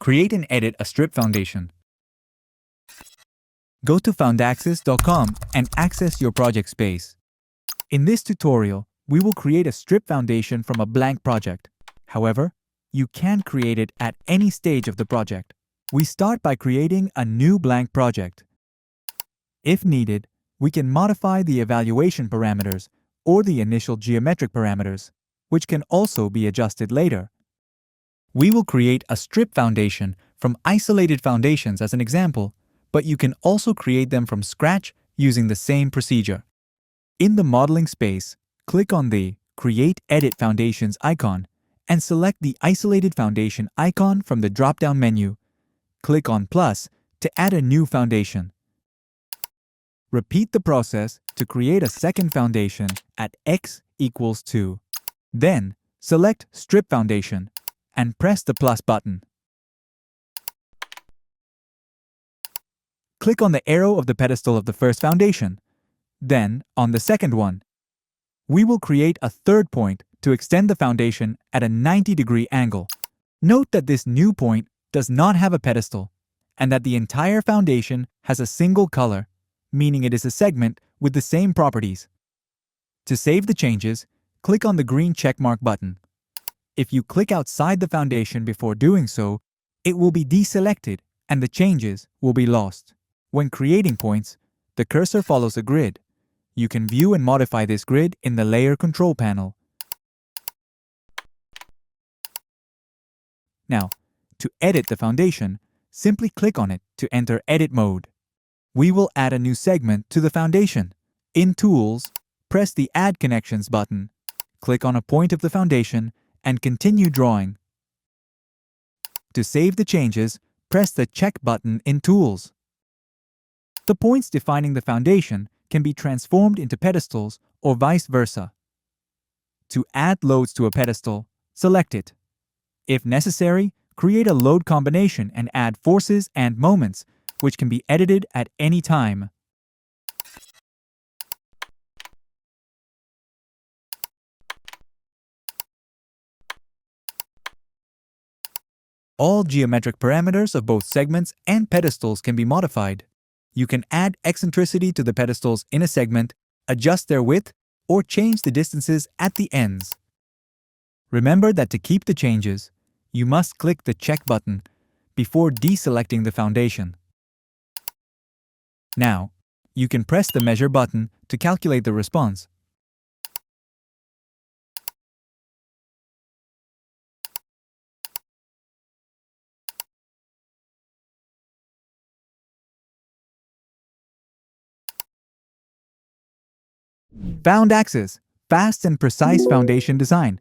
Create and edit a strip foundation. Go to foundaxis.com and access your project space. In this tutorial, we will create a strip foundation from a blank project. However, you can create it at any stage of the project. We start by creating a new blank project. If needed, we can modify the evaluation parameters or the initial geometric parameters, which can also be adjusted later. We will create a strip foundation from isolated foundations as an example, but you can also create them from scratch using the same procedure. In the modeling space, click on the Create Edit Foundations icon and select the Isolated Foundation icon from the drop-down menu. Click on plus to add a new foundation. Repeat the process to create a second foundation at x equals 2. Then, select Strip Foundation and press the plus button. Click on the arrow of the pedestal of the first foundation, then on the second one. We will create a third point to extend the foundation at a 90-degree angle. Note that this new point does not have a pedestal, and that the entire foundation has a single color, meaning it is a segment with the same properties. To save the changes, click on the green checkmark button. If you click outside the foundation before doing so, it will be deselected and the changes will be lost. When creating points, the cursor follows a grid. You can view and modify this grid in the Layer Control panel. Now, to edit the foundation, simply click on it to enter Edit mode. We will add a new segment to the foundation. In Tools, press the Add Connections button. Click on a point of the foundation and continue drawing. To save the changes, press the Check button in Tools. The points defining the foundation can be transformed into pedestals or vice versa. To add loads to a pedestal, select it. If necessary, create a load combination and add forces and moments, which can be edited at any time. All geometric parameters of both segments and pedestals can be modified. You can add eccentricity to the pedestals in a segment, adjust their width, or change the distances at the ends. Remember that to keep the changes, you must click the Check button before deselecting the foundation. Now, you can press the Measure button to calculate the response. FOUNDAXIS, fast and precise foundation design.